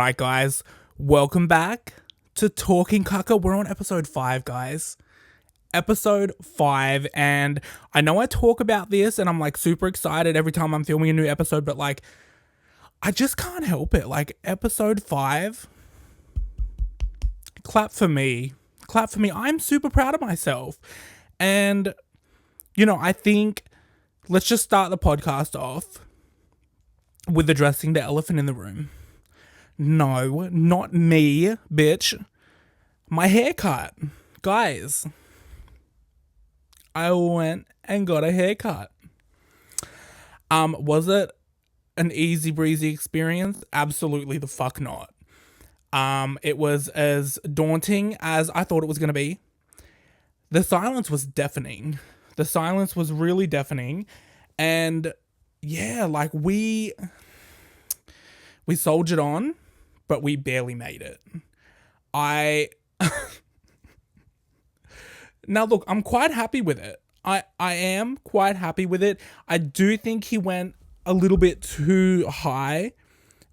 Alright, guys, welcome back to Talking Kaka. We're on episode 5, guys. Episode 5, and I know I talk about this and I'm like super excited every time I'm filming a new episode, but like, I just can't help it. Like, episode 5, clap for me. Clap for me. I'm super proud of myself. And, you know, I think let's just start the podcast off with addressing the elephant in the room. No, not me, bitch. My haircut. Guys, I went and got a haircut. Was it an easy breezy experience? Absolutely the fuck not. It was as daunting as I thought it was going to be. The silence was deafening. The silence was really deafening. And yeah, like we soldiered on, but we barely made it. Now look, I'm quite happy with it. I am quite happy with it. I do think he went a little bit too high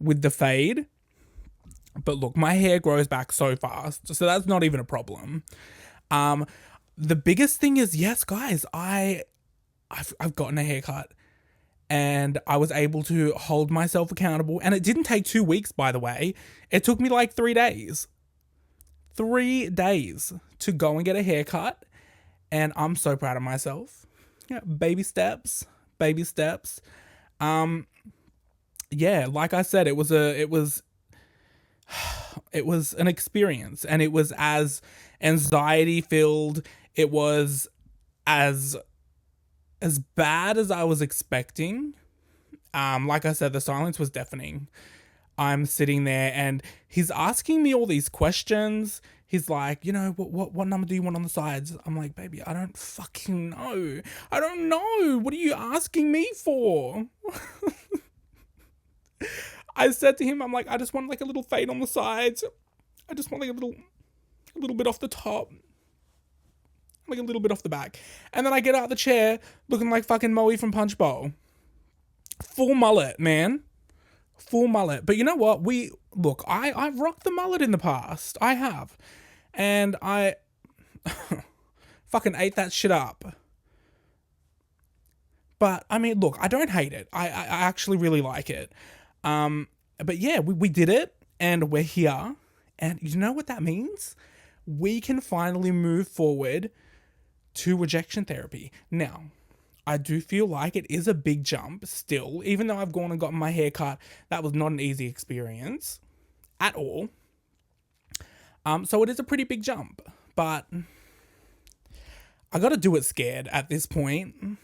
with the fade. But look, my hair grows back so fast, so that's not even a problem. The biggest thing is, yes, guys, I've gotten a haircut. And I was able to hold myself accountable. And it didn't take 2 weeks, by the way. It took me like 3 days. 3 days to go and get a haircut. And I'm so proud of myself. Yeah, baby steps. Baby steps. Yeah, like I said, it was an experience. And it was as anxiety filled. It was as bad as I was expecting. Like I said, the silence was deafening. I'm sitting there and he's asking me all these questions. He's like, you know, what number do you want on the sides? I'm like, baby, I don't fucking know. I don't know. What are you asking me for? I said to him, I'm like, I just want like a little fade on the sides. I just want like a little bit off the top. Like a little bit off the back. And then I get out of the chair looking like fucking Moe from Punch Bowl. Full mullet, man. Full mullet. But you know what? I've rocked the mullet in the past. I have. And I fucking ate that shit up. But, I mean, look, I don't hate it. I actually really like it. But yeah, we did it. And we're here. And you know what that means? We can finally move forward to rejection therapy. Now, I do feel like it is a big jump still, even though I've gone and gotten my hair cut. That was not an easy experience at all. So it is a pretty big jump, but I gotta do it scared at this point.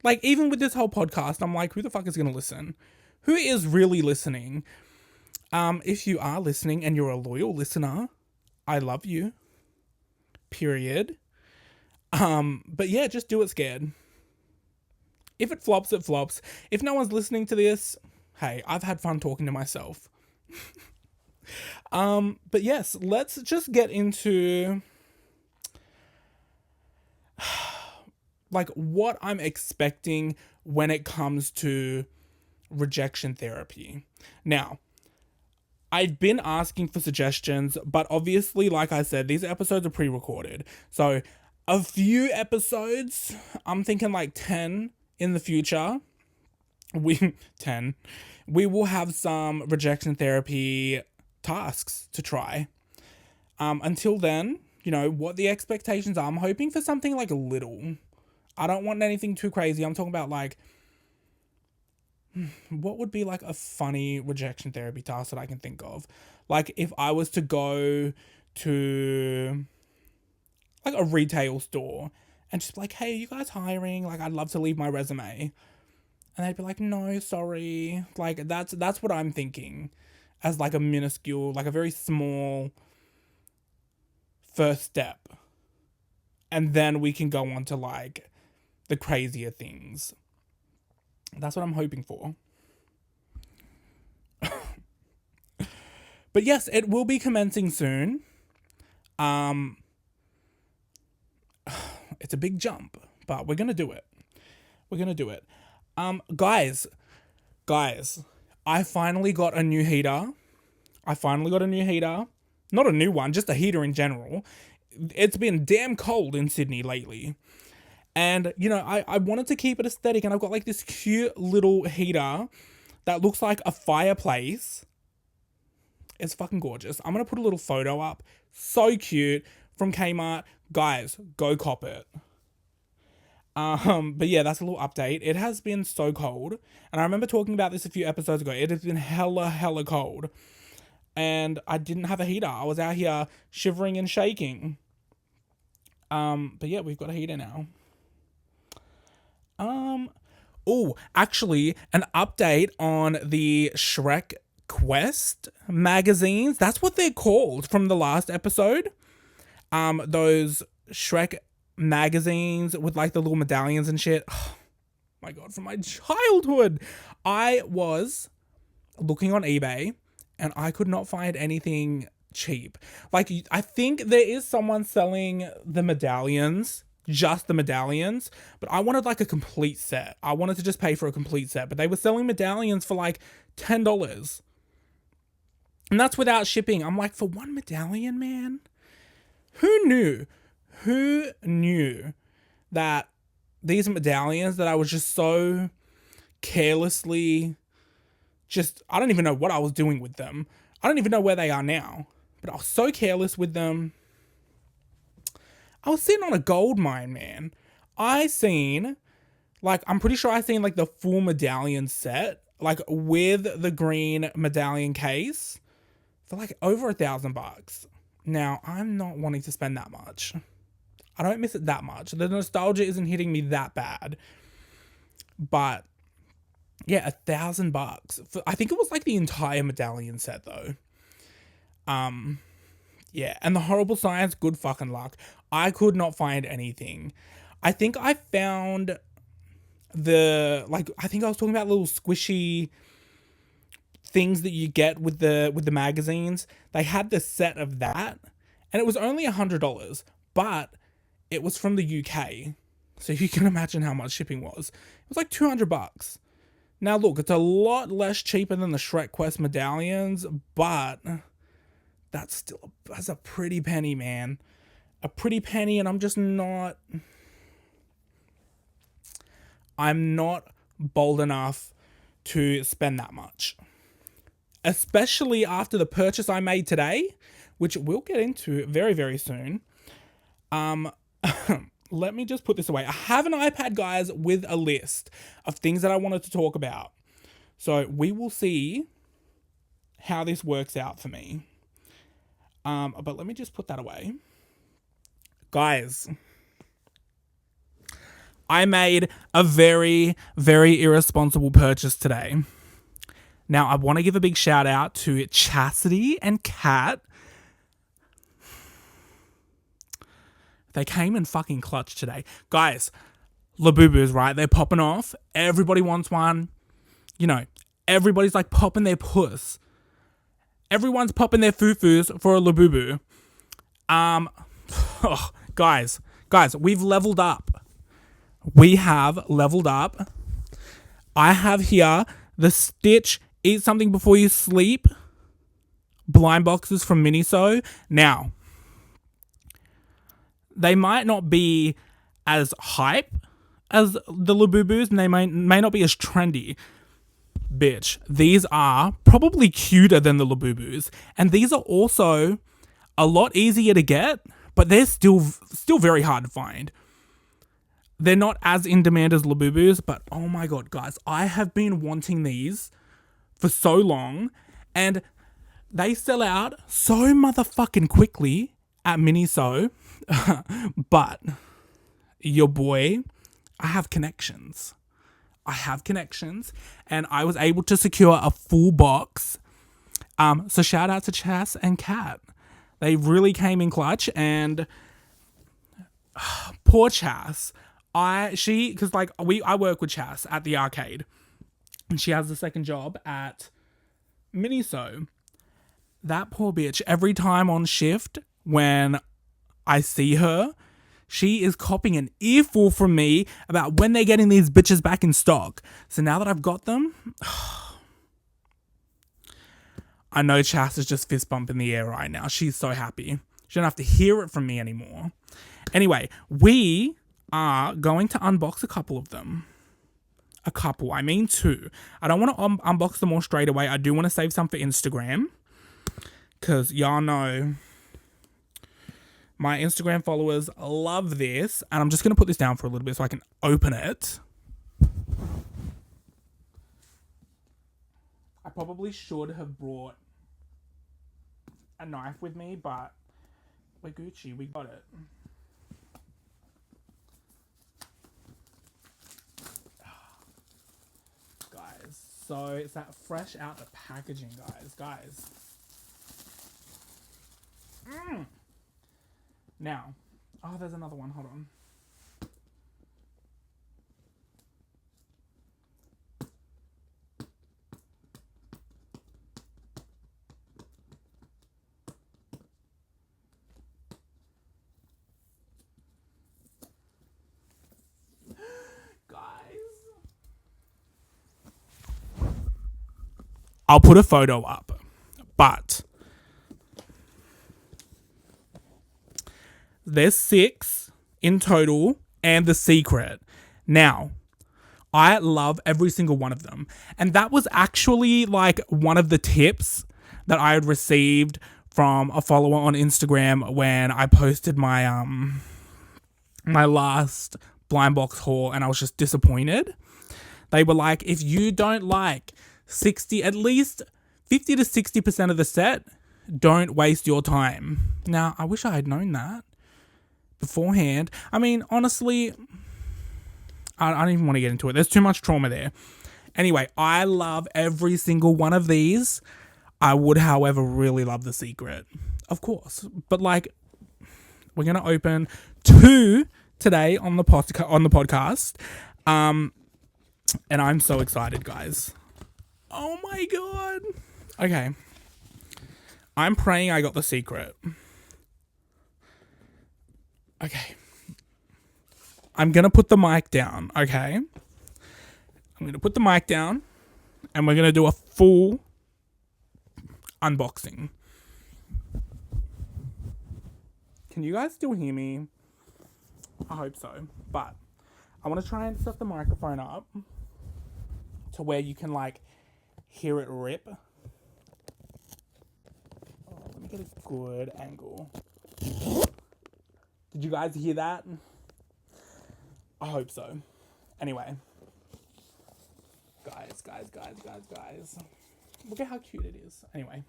Like, even with this whole podcast, I'm like, who the fuck is gonna listen? Who is really listening? If you are listening and you're a loyal listener, I love you. Period. But yeah, just do it scared. If it flops, it flops. If no one's listening to this, hey, I've had fun talking to myself. But yes, let's just get into like what I'm expecting when it comes to rejection therapy. Now, I've been asking for suggestions, but obviously, like I said, these episodes are pre-recorded. So a few episodes, I'm thinking like 10 in the future, we will have some rejection therapy tasks to try. Until then, you know, what the expectations are, I'm hoping for something like a little. I don't want anything too crazy. I'm talking about like, what would be like a funny rejection therapy task that I can think of? Like if I was to go to like a retail store and just be like, hey, are you guys hiring? Like, I'd love to leave my resume. And they'd be like, no, sorry. Like, that's what I'm thinking as like a minuscule, like a very small first step. And then we can go on to like the crazier things. That's what I'm hoping for. But yes, it will be commencing soon. It's a big jump, but we're going to do it. We're going to do it. Guys, I finally got a new heater. I finally got a new heater. Not a new one, just a heater in general. It's been damn cold in Sydney lately. And, you know, I wanted to keep it aesthetic, and I've got like this cute little heater that looks like a fireplace. It's fucking gorgeous. I'm going to put a little photo up. So cute. From Kmart. Guys, go cop it. But yeah, that's a little update. It has been so cold. And I remember talking about this a few episodes ago. It has been hella cold. And I didn't have a heater. I was out here shivering and shaking. But yeah, we've got a heater now. Oh, actually, an update on the Shrek Quest magazines. That's what they're called from the last episode. Those Shrek magazines with like the little medallions and shit. Oh my God, from my childhood. I was looking on eBay and I could not find anything cheap. Like, I think there is someone selling the medallions, just the medallions, but I wanted like a complete set. I wanted to just pay for a complete set, but they were selling medallions for like $10. And that's without shipping. I'm like, for one medallion, man? Who knew? Who knew that these medallions that I was just so carelessly I don't even know what I was doing with them. I don't even know where they are now, but I was so careless with them. I was sitting on a gold mine, man. I'm pretty sure I seen like the full medallion set, like with the green medallion case for like over $1,000. Now, I'm not wanting to spend that much. I don't miss it that much. The nostalgia isn't hitting me that bad. But yeah, $1,000. I think it was like the entire medallion set though. Yeah, and the horrible science, good fucking luck. I could not find anything. I think I found I think I was talking about little squishy things that you get with the magazines. They had the set of that, and it was only $100, but it was from the UK. So you can imagine how much shipping was. It was like $200. Now look, it's a lot less cheaper than the Shrek Quest medallions, but that's a pretty penny, man. A pretty penny, and I'm not bold enough to spend that much. Especially after the purchase I made today, which we'll get into very, very soon. Let me just put this away. I have an iPad, guys, with a list of things that I wanted to talk about. So we will see how this works out for me. But let me just put that away. Guys, I made a very, very irresponsible purchase today. Now, I want to give a big shout out to Chastity and Kat. They came in fucking clutch today. Guys, Labubus, right? They're popping off. Everybody wants one. You know, everybody's like popping their puss. Everyone's popping their foo-foos for a Labubu. Guys, we've leveled up. We have leveled up. I have here the Stitch Eat Something Before You Sleep blind boxes from Miniso. Now, they might not be as hype as the Labubus, and they may not be as trendy. Bitch, these are probably cuter than the Labubus, and these are also a lot easier to get, but they're still very hard to find. They're not as in demand as Labubus, but oh my God, guys, I have been wanting these for so long, and they sell out so motherfucking quickly at Miniso. But your boy, I have connections, and I was able to secure a full box. So shout out to Chas and Kat. They really came in clutch, and poor Chas. I work with Chas at the arcade, and she has the second job at Miniso. That poor bitch, every time on shift when I see her, she is copping an earful from me about when they're getting these bitches back in stock. So now that I've got them, I know Chas is just fist bump in the air right now. She's so happy. She don't have to hear it from me anymore. Anyway, we are going to unbox a couple of them. A couple, I mean 2. I don't want to unbox them all straight away. I do want to save some for Instagram. Because y'all know my Instagram followers love this. And I'm just going to put this down for a little bit so I can open it. I probably should have brought a knife with me, but we're Gucci. We got it. Guys, so it's that fresh out the packaging, guys. Now, oh, there's another one. Hold on. I'll put a photo up, but there's 6 in total and the secret. Now, I love every single one of them. And that was actually like one of the tips that I had received from a follower on Instagram when I posted my my last blind box haul and I was just disappointed. They were like, if you don't like at least 50 to 60% of the set, don't waste your time. Now, I wish I had known that beforehand. I mean, honestly, I don't even want to get into it. There's too much trauma there. Anyway, I love every single one of these. I would, however, really love the secret. Of course. But like, we're going to open 2 today on the podcast. And I'm so excited, guys. Oh my god. Okay. I'm praying I got the secret. Okay. I'm going to put the mic down, okay? I'm going to put the mic down and we're going to do a full unboxing. Can you guys still hear me? I hope so. But I want to try and set the microphone up to where you can like hear it rip. Oh, let me get a good angle. Did you guys hear that? I hope so. Anyway. Guys. Look at how cute it is. Anyway.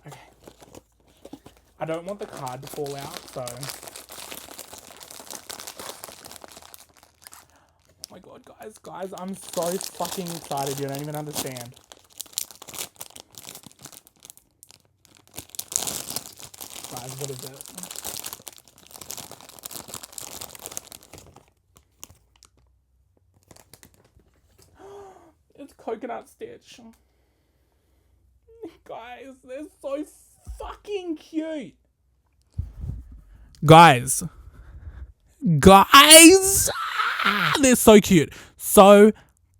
Okay. I don't want the card to fall out, so... Oh my god, guys, I'm so fucking excited, you don't even understand. Guys, what is it? It's coconut stitch. Guys, they're so fucking cute. Guys, they're so cute. So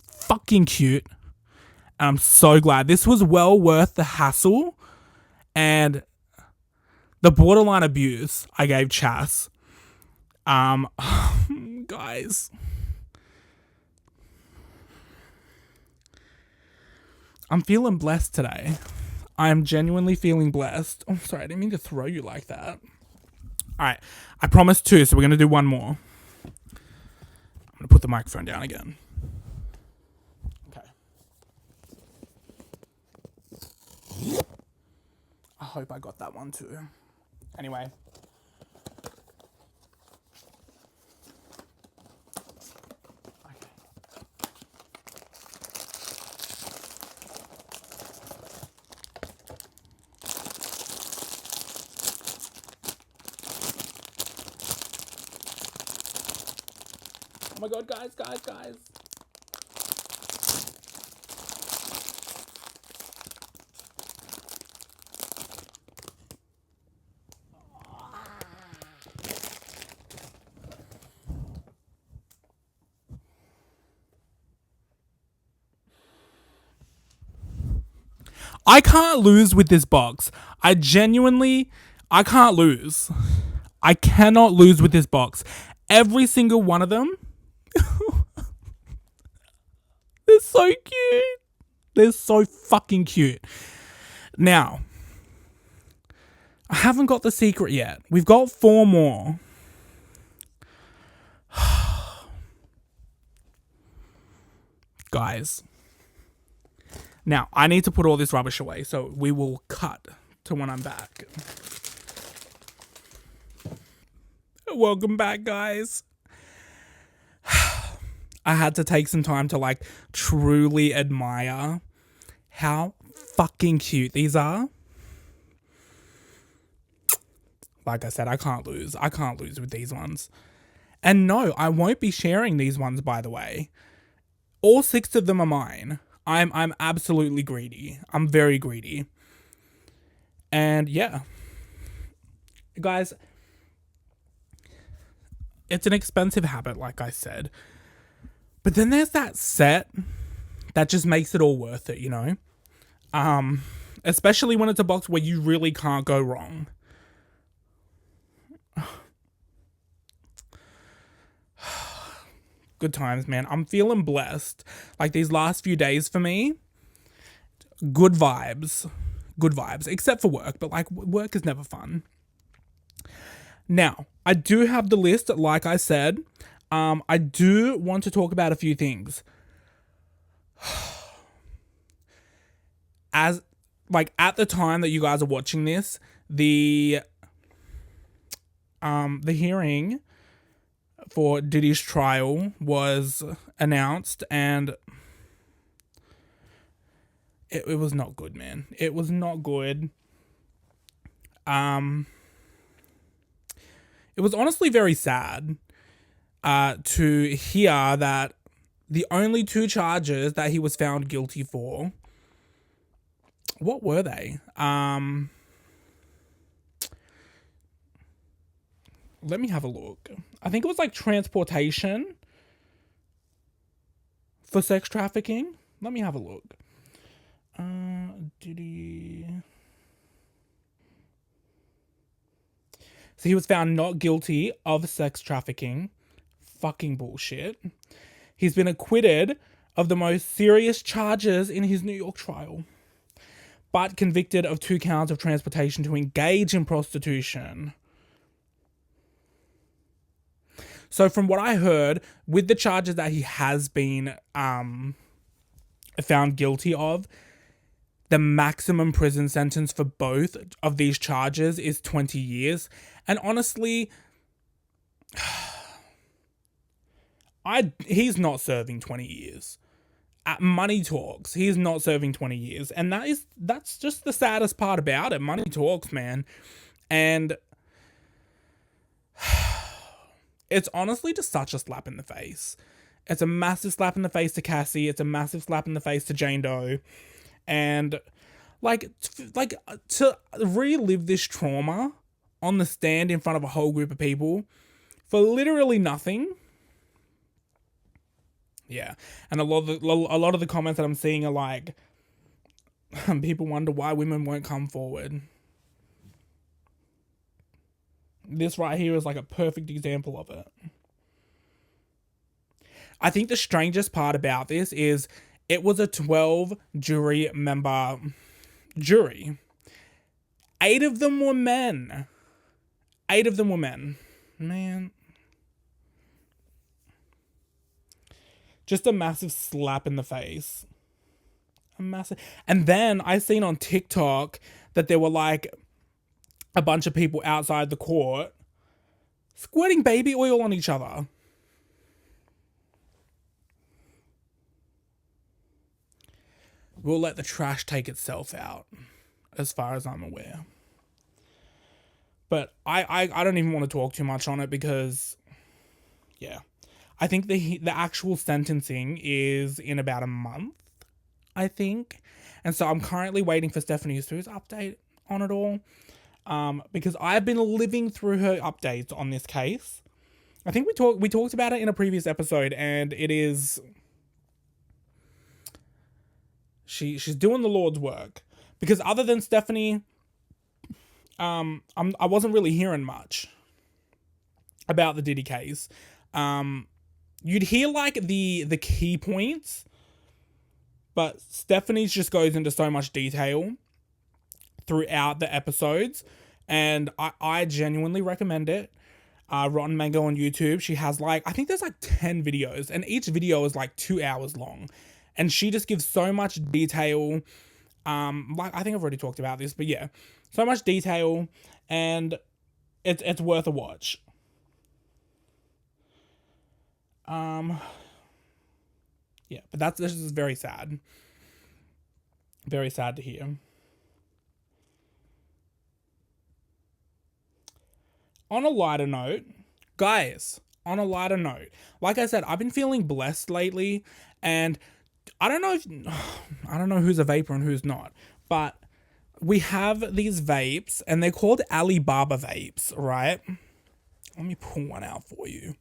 fucking cute. And I'm so glad. This was well worth the hassle and the borderline abuse I gave Chas. Guys. I'm feeling blessed today. I am genuinely feeling blessed. Oh, sorry, I didn't mean to throw you like that. Alright, I promised 2, so we're going to do one more. I'm going to put the microphone down again. Okay. I hope I got that one too. Anyway. Okay. Oh my god, guys. I can't lose with this box. I can't lose. I cannot lose with this box. Every single one of them, they're so cute. They're so fucking cute. Now, I haven't got the secret yet. We've got 4 more. Guys. Now, I need to put all this rubbish away, so we will cut to when I'm back. Welcome back, guys. I had to take some time to, like, truly admire how fucking cute these are. Like I said, I can't lose. I can't lose with these ones. And no, I won't be sharing these ones, by the way. All 6 of them are mine. I'm absolutely greedy. I'm very greedy. And yeah. Guys, it's an expensive habit, like I said. But then there's that set that just makes it all worth it, you know? Especially when it's a box where you really can't go wrong. Good times, man. I'm feeling blessed. Like, these last few days for me, good vibes. Good vibes. Except for work, but, like, work is never fun. Now, I do have the list, like I said. I do want to talk about a few things. As, like, at the time that you guys are watching this, the hearing for Diddy's trial was announced, and it was not good, man. It was not good. It was honestly very sad to hear that the only 2 charges that he was found guilty for, what were they? Let me have a look. I think it was like transportation for sex trafficking. Let me have a look. Diddy. So he was found not guilty of sex trafficking. Fucking bullshit. He's been acquitted of the most serious charges in his New York trial, but convicted of 2 counts of transportation to engage in prostitution. So from what I heard, with the charges that he has been found guilty of, the maximum prison sentence for both of these charges is 20 years. And honestly, he's not serving 20 years. At Money Talks, he's not serving 20 years. And that's just the saddest part about it. Money talks, man. And it's honestly just such a slap in the face. It's a massive slap in the face to Cassie. It's a massive slap in the face to Jane Doe. And like to relive this trauma on the stand in front of a whole group of people for literally nothing. Yeah. And a lot of the comments that I'm seeing are like, people wonder why women won't come forward. This right here is like a perfect example of it. I think the strangest part about this is it was a 12 jury member jury. 8 of them were men. 8 of them were men. Man. Just a massive slap in the face. A massive. And then I seen on TikTok that there were like a bunch of people outside the court squirting baby oil on each other. We'll let the trash take itself out, as far as I'm aware. But I don't even want to talk too much on it because, yeah. I think the actual sentencing is in about a month, I think. And so I'm currently waiting for Stephanie Su's update on it all. Because I've been living through her updates on this case. I think we talked about it in a previous episode, and it is... She's doing the Lord's work. Because other than Stephanie, I wasn't really hearing much about the Diddy case. You'd hear like the key points, but Stephanie's just goes into so much detail throughout the episodes, and I genuinely recommend it. Rotten Mango on YouTube, she has like, I think there's like 10 videos, and each video is like 2 hours long, and she just gives so much detail. Like, I think I've already talked about this, but yeah, so much detail, and it's worth a watch. Yeah, but this is very sad. Very sad to hear. On a lighter note, guys, like I said, I've been feeling blessed lately, and I don't know who's a vapor and who's not, but we have these vapes, and they're called Alibaba vapes, right? Let me pull one out for you.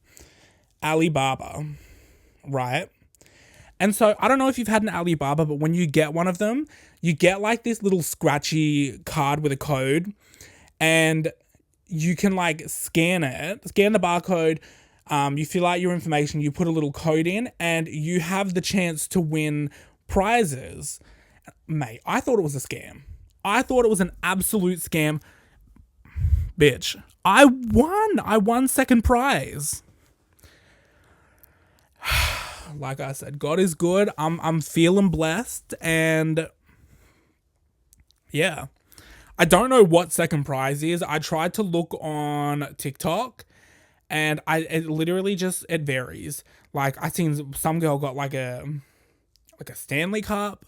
Alibaba, right? And so, I don't know if you've had an Alibaba, but when you get one of them, you get like this little scratchy card with a code, and you can like scan the barcode, you fill out your information, you put a little code in, and you have the chance to win prizes. Mate, I thought it was a scam. I thought it was an absolute scam. Bitch, I won second prize. Like I said, God is good. I'm feeling blessed, and yeah. I don't know what second prize is. I tried to look on TikTok, and it literally just, it varies. Like, I seen some girl got like a Stanley Cup,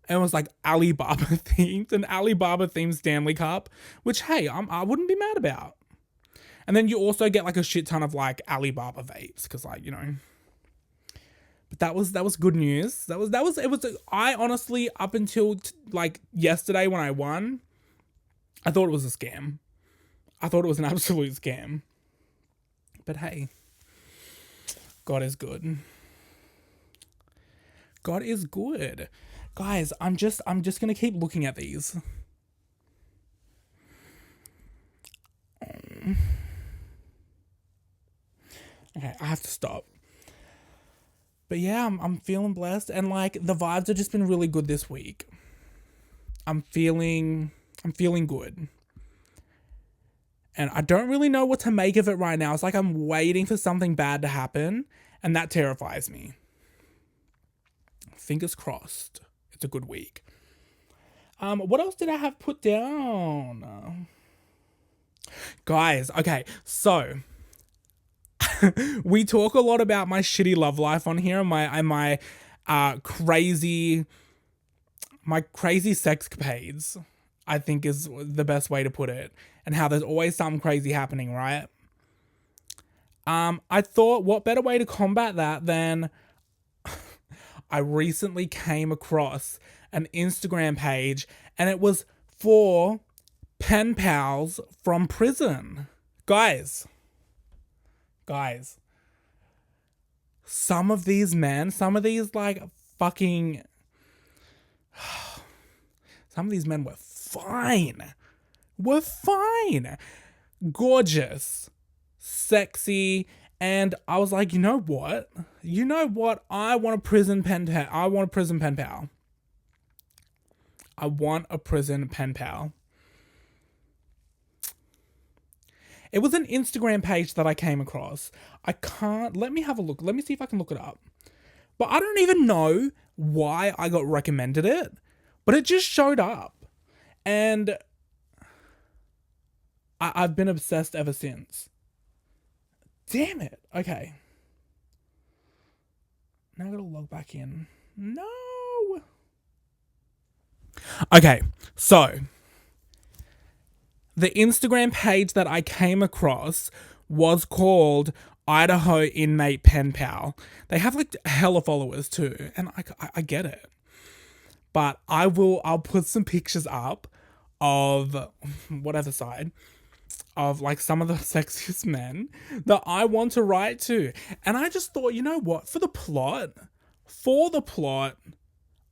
and it was like Alibaba themed, an Alibaba themed Stanley Cup, which, hey, I wouldn't be mad about. And then you also get like a shit ton of like Alibaba vapes, because, like, you know. But that was good news. I honestly, up until like yesterday when I won, I thought it was a scam. I thought it was an absolute scam. But hey, God is good. God is good. Guys, I'm just gonna keep looking at these. Okay, I have to stop. But yeah, I'm feeling blessed, and like the vibes have just been really good this week. I'm feeling good. And I don't really know what to make of it right now. It's like I'm waiting for something bad to happen, and that terrifies me. Fingers crossed. It's a good week. What else did I have put down? Guys, okay, so we talk a lot about my shitty love life on here, my crazy sexcapades, I think is the best way to put it, and how there's always something crazy happening, right? I thought, what better way to combat that than I recently came across an Instagram page, and it was for pen pals from prison. Guys, some of these men, some of these men were fine. Gorgeous, sexy, and I was like, you know what? I want a prison pen pal. I want a prison pen pal. It was an Instagram page that I came across. Let me have a look. Let me see if I can look it up. But I don't even know why I got recommended it, but it just showed up. And I've been obsessed ever since. Damn it. Okay. Now I gotta log back in. No. Okay, so the Instagram page that I came across was called Idaho Inmate Pen Pal. They have like hella followers too, and I get it. But I'll put some pictures up of whatever side of like some of the sexiest men that I want to write to. And I just thought, you know what, for the plot,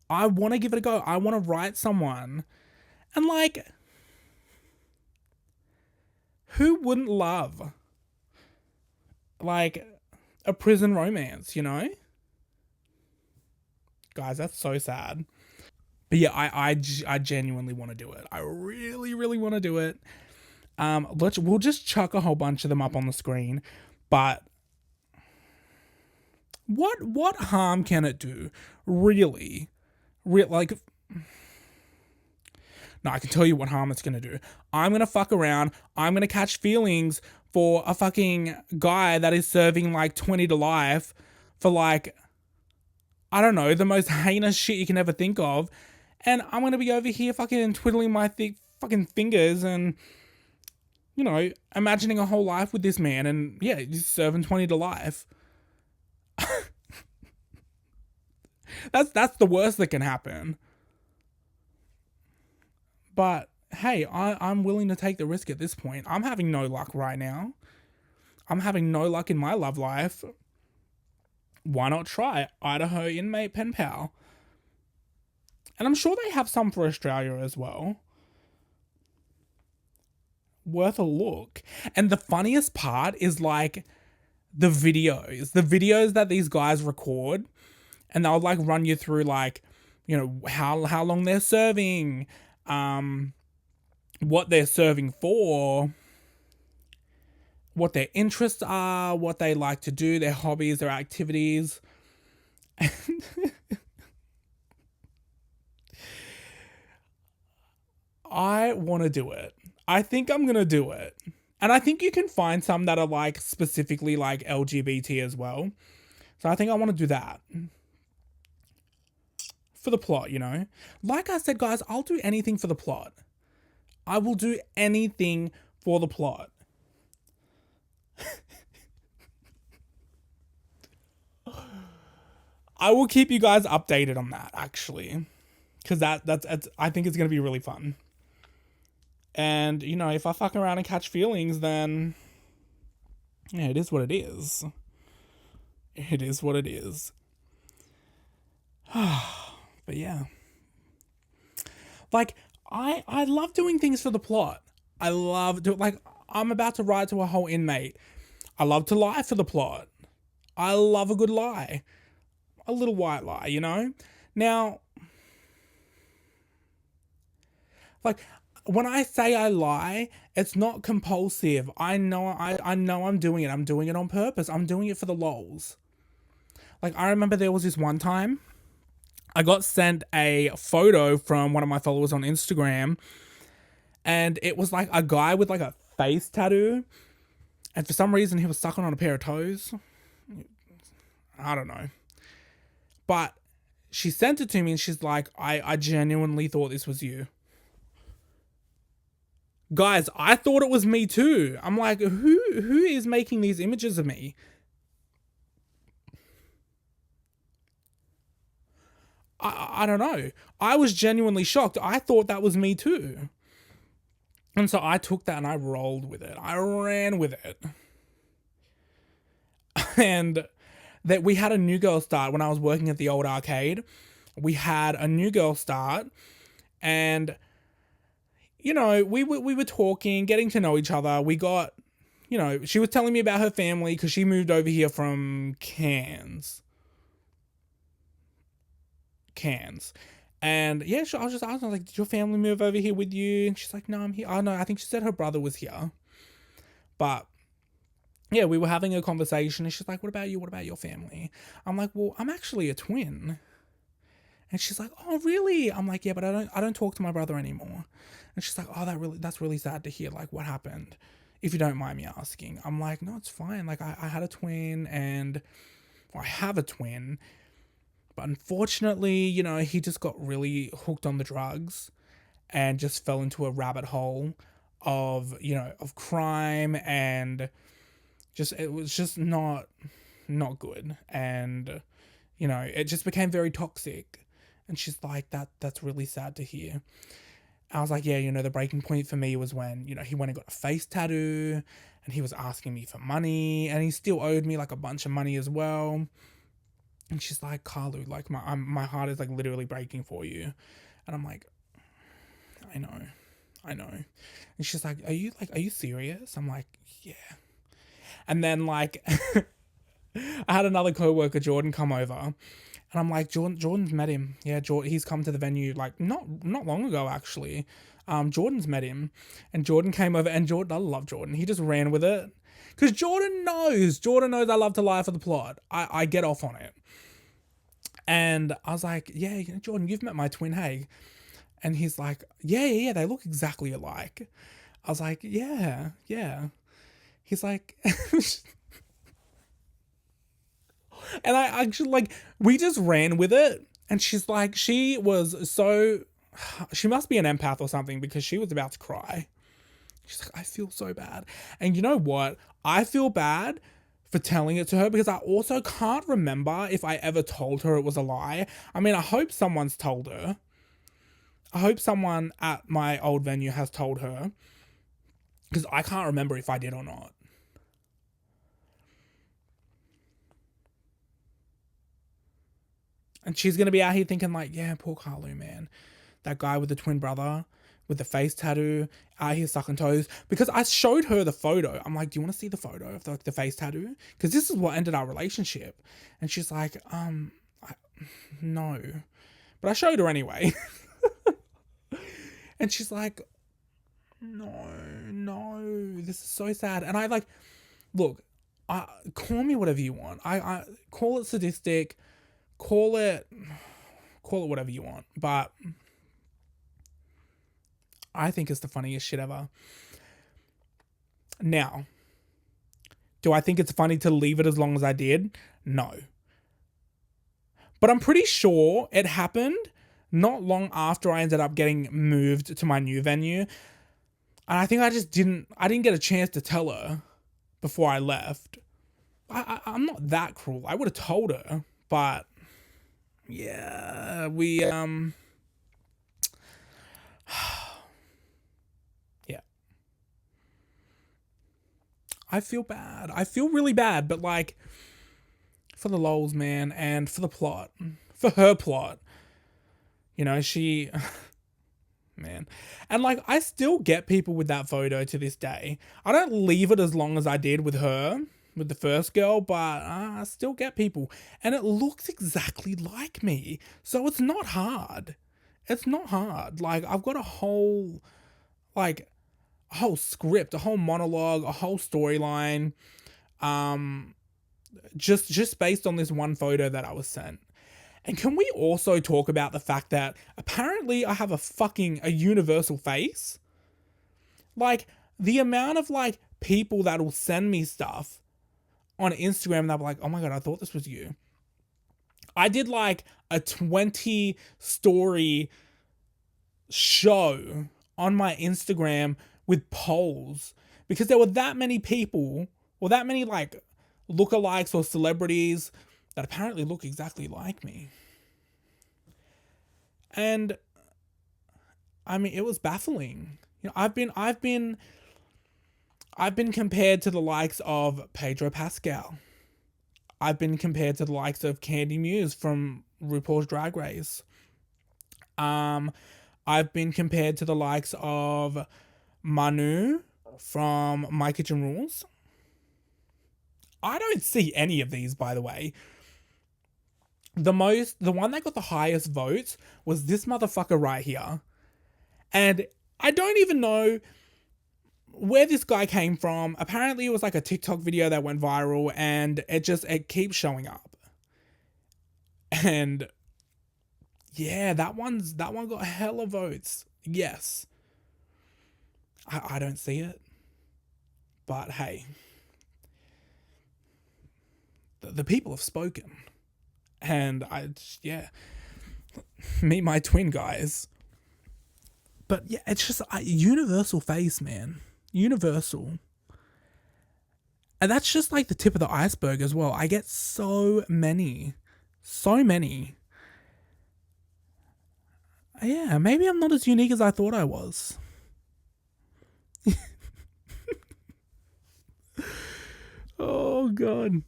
I want to give it a go. I want to write someone. And like, who wouldn't love like a prison romance, you know? Guys, that's so sad. But yeah, I genuinely want to do it. I really, really want to do it. We'll just chuck a whole bunch of them up on the screen. But what harm can it do? Really? Like, no, I can tell you what harm it's gonna do. I'm gonna fuck around. I'm gonna catch feelings for a fucking guy that is serving like 20 to life for like, I don't know, the most heinous shit you can ever think of. And I'm gonna be over here fucking twiddling my thick fucking fingers and, you know, imagining a whole life with this man. And yeah, he's serving 20 to life. That's the worst that can happen. But hey, I'm willing to take the risk at this point. I'm having no luck right now. I'm having no luck in my love life. Why not try Idaho inmate pen pal? And I'm sure they have some for Australia as well. Worth a look. And the funniest part is like the videos that these guys record, and they'll like run you through like, you know, how long they're serving, what they're serving for, what their interests are, what they like to do, their hobbies, their activities. I want to do it. I think I'm going to do it. And I think you can find some that are like specifically like LGBT as well. So I think I want to do that. For the plot, you know? Like I said, guys, I'll do anything for the plot. I will do anything for the plot. I will keep you guys updated on that, actually. Because that's I think it's going to be really fun. And, you know, if I fuck around and catch feelings, then yeah, it is what it is. It is what it is. But yeah. Like, I love doing things for the plot. I love do like I'm about to write to a whole inmate. I love to lie for the plot. I love a good lie. A little white lie, you know? Now, like when I say I lie, it's not compulsive. I know I'm doing it. I'm doing it on purpose. I'm doing it for the lols. Like I remember there was this one time I got sent a photo from one of my followers on Instagram, and it was like a guy with like a face tattoo, and for some reason he was sucking on a pair of toes. I don't know. But she sent it to me and she's like, I genuinely thought this was you. Guys, I thought it was me too. I'm like, who is making these images of me? I don't know. I was genuinely shocked. I thought that was me too. And so I took that and I rolled with it. I ran with it. And that we had a new girl start when I was working at the old arcade. We had a new girl start, and you know, we were talking, getting to know each other. We got, you know, she was telling me about her family because she moved over here from Cairns. And yeah, I was just asking, like, did your family move over here with you? And she's like, no, I'm here. Oh, no, I think she said her brother was here. But yeah, we were having a conversation and she's like, what about you? What about your family? I'm like, well, I'm actually a twin. And she's like, oh, really? I'm like, yeah, but I don't talk to my brother anymore. And she's like, oh, that's really sad to hear. Like, what happened? If you don't mind me asking. I'm like, no, it's fine. Like, I had a twin and I have a twin. But unfortunately, you know, he just got really hooked on the drugs and just fell into a rabbit hole of, you know, of crime, and just it was just not good. And you know, it just became very toxic. And she's like, that's really sad to hear. I was like, yeah, you know, the breaking point for me was when, you know, he went and got a face tattoo and he was asking me for money, and he still owed me like a bunch of money as well. And she's like, Carlu, like my heart is like literally breaking for you. And I'm like, I know. And she's like, are you serious? I'm like, yeah. And then like, I had another coworker, Jordan, come over, and I'm like, Jordan's met him. Yeah, he's come to the venue like not long ago actually. Jordan's met him, and Jordan came over, and Jordan, I love Jordan. He just ran with it, because Jordan knows I love to lie for the plot. I get off on it. And I was like, yeah, Jordan, you've met my twin, hey. And he's like, yeah, they look exactly alike. I was like, yeah. He's like, and I actually, like, we just ran with it. And she's like, she must be an empath or something, because she was about to cry. She's like, I feel so bad. And you know what? I feel bad for telling it to her, because I also can't remember if I ever told her it was a lie. I mean, I hope someone's told her. I hope someone at my old venue has told her, because I can't remember if I did or not. And she's going to be out here thinking like, yeah, poor Carlu, man. That guy with the twin brother with the face tattoo out here sucking toes. Because I showed her the photo. I'm like, do you want to see the photo of the face tattoo? Because this is what ended our relationship. And she's like, no. But I showed her anyway. And she's like, no, this is so sad. And I like, look, call me whatever you want. I call it sadistic, call it whatever you want. But I think it's the funniest shit ever. Now, do I think it's funny to leave it as long as I did? No. But I'm pretty sure it happened not long after I ended up getting moved to my new venue. And I think I didn't get a chance to tell her before I left. I'm not that cruel. I would have told her, but yeah, yeah. I feel bad. I feel really bad, but like, for the lols, man, and for the plot, for her plot, you know, she, man. And like, I still get people with that photo to this day. I don't leave it as long as I did with her, with the first girl, but I still get people. And it looks exactly like me. So it's not hard. It's not hard. Like, I've got a whole script, a whole monologue, a whole storyline, just based on this one photo that I was sent. And can we also talk about the fact that apparently I have a universal face? Like, the amount of like people that will send me stuff on Instagram and they'll be like, oh my God, I thought this was you. I did like a 20 story show on my Instagram with polls, because there were that many people, or that many like lookalikes or celebrities that apparently look exactly like me. And I mean, it was baffling. You know, I've been compared to the likes of Pedro Pascal. I've been compared to the likes of Candy Muse from RuPaul's Drag Race. I've been compared to the likes of Manu from My Kitchen Rules. I don't see any of these, by the way. The one that got the highest votes was this motherfucker right here. And I don't even know where this guy came from. Apparently it was like a TikTok video that went viral, and it keeps showing up. And yeah, that one got hella votes. Yes. I don't see it. But hey, the people have spoken. And meet my twin, guys. But yeah, it's just a universal face, man. Universal. And that's just like the tip of the iceberg as well. I get so many. Yeah, maybe I'm not as unique as I thought I was. Oh, God.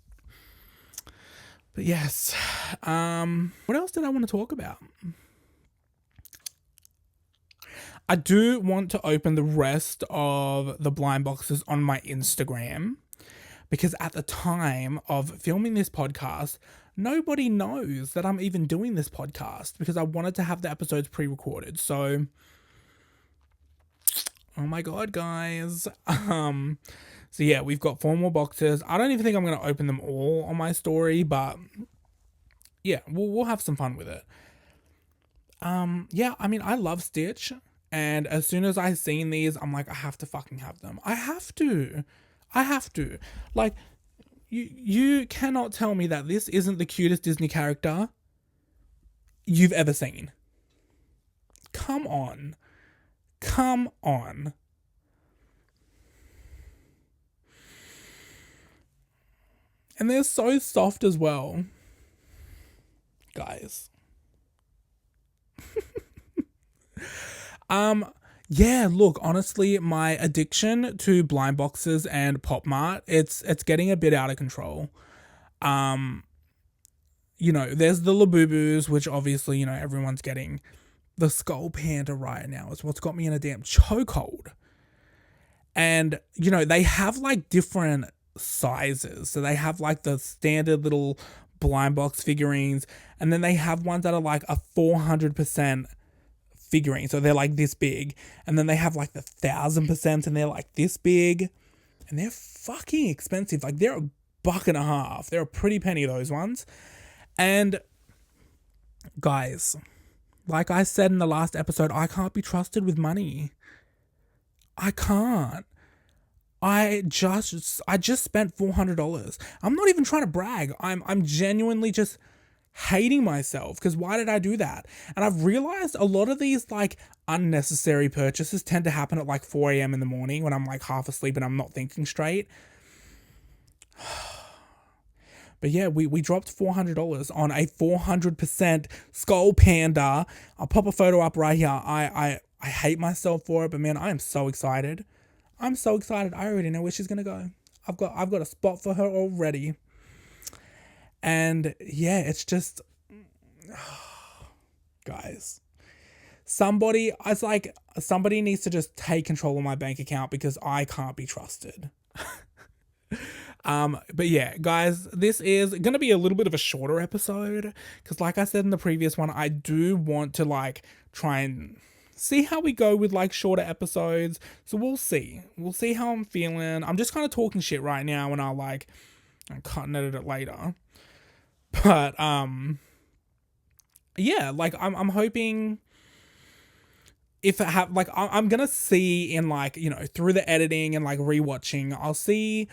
But yes, what else did I want to talk about? I do want to open the rest of the blind boxes on my Instagram, because at the time of filming this podcast, nobody knows that I'm even doing this podcast, because I wanted to have the episodes pre-recorded. So, oh my God, guys. So yeah, we've got 4 more boxes. I don't even think I'm going to open them all on my story, but yeah, we'll have some fun with it. Yeah, I mean, I love Stitch, and as soon as I seen these, I'm like, I have to fucking have them. I have to. Like, you cannot tell me that this isn't the cutest Disney character you've ever seen. Come on. And they're so soft as well. Guys. Yeah, look, honestly, my addiction to blind boxes and Pop Mart, it's getting a bit out of control. You know, there's the Labubus, which obviously, you know, everyone's getting. The Skull Panda right now is what's got me in a damn chokehold. And, you know, they have like different sizes. So they have like the standard little blind box figurines, and then they have ones that are like a 400% figurine, so they're like this big, and then they have like the 1000%, and they're like this big, and they're fucking expensive. Like, they're $1.50. They're a pretty penny, those ones. And guys, like I said in the last episode, I can't be trusted with money. I can't. I just spent $400. I'm not even trying to brag. I'm genuinely just hating myself, because why did I do that? And I've realized a lot of these like unnecessary purchases tend to happen at like 4 a.m. in the morning when I'm like half asleep and I'm not thinking straight. But yeah, we dropped $400 on a 400% Skull Panda. I'll pop a photo up right here. I hate myself for it, but man, I am so excited. I'm so excited. I already know where she's gonna go. I've got a spot for her already. And yeah, it's just, guys, somebody needs to just take control of my bank account, because I can't be trusted. But yeah, guys, this is going to be a little bit of a shorter episode, because like I said in the previous one, I do want to like try and see how we go with like shorter episodes. So we'll see how I'm feeling. I'm just kind of talking shit right now, and I'm cutting edit it later. But yeah, like I'm hoping, if it have like, I'm gonna see in like, you know, through the editing and like rewatching, I'll see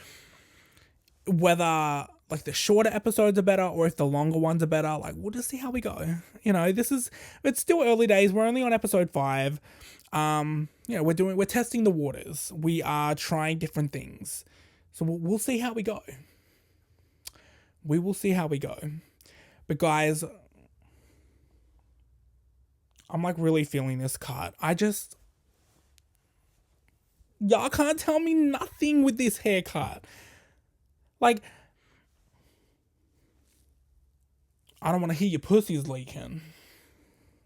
whether like the shorter episodes are better or if the longer ones are better. Like, we'll just see how we go. You know, it's still early days. We're only on episode 5. You know, we're testing the waters. We are trying different things. So we'll see how we go. We will see how we go. But guys, I'm like really feeling this cut. Y'all can't tell me nothing with this haircut. Like, I don't want to hear your pussies leaking.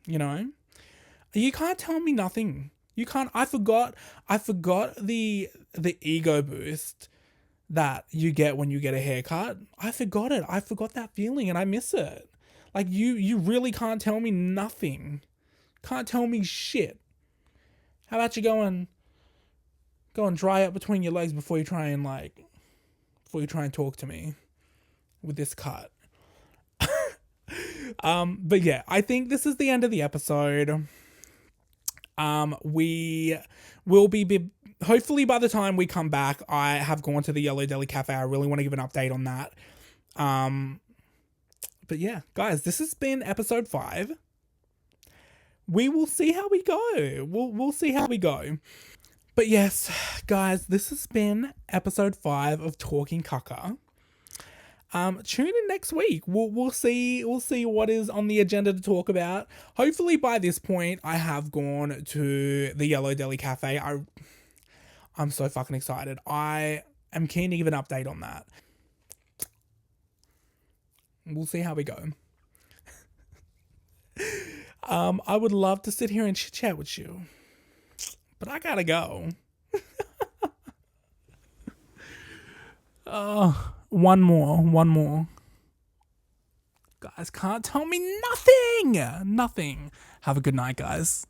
You know? You can't tell me nothing. You can't. I forgot the ego boost that you get when you get a haircut. I forgot it. I forgot that feeling, and I miss it. Like, you really can't tell me nothing. Can't tell me shit. How about you go and dry up between your legs before you try and talk to me with this cut. But yeah, I think this is the end of the episode. We will be hopefully by the time we come back, I have gone to the Yellow Deli Cafe. I really want to give an update on that. But yeah, guys, this has been episode 5. We will see how we go. We'll see how we go. But yes, guys, this has been episode 5 of Talking Kaka. Tune in next week. We'll see what is on the agenda to talk about. Hopefully by this point I have gone to the Yellow Deli Cafe. I'm so fucking excited. I am keen to give an update on that. We'll see how we go. I would love to sit here and chit chat with you, but I gotta go. One more. Guys can't tell me nothing. Have a good night, guys.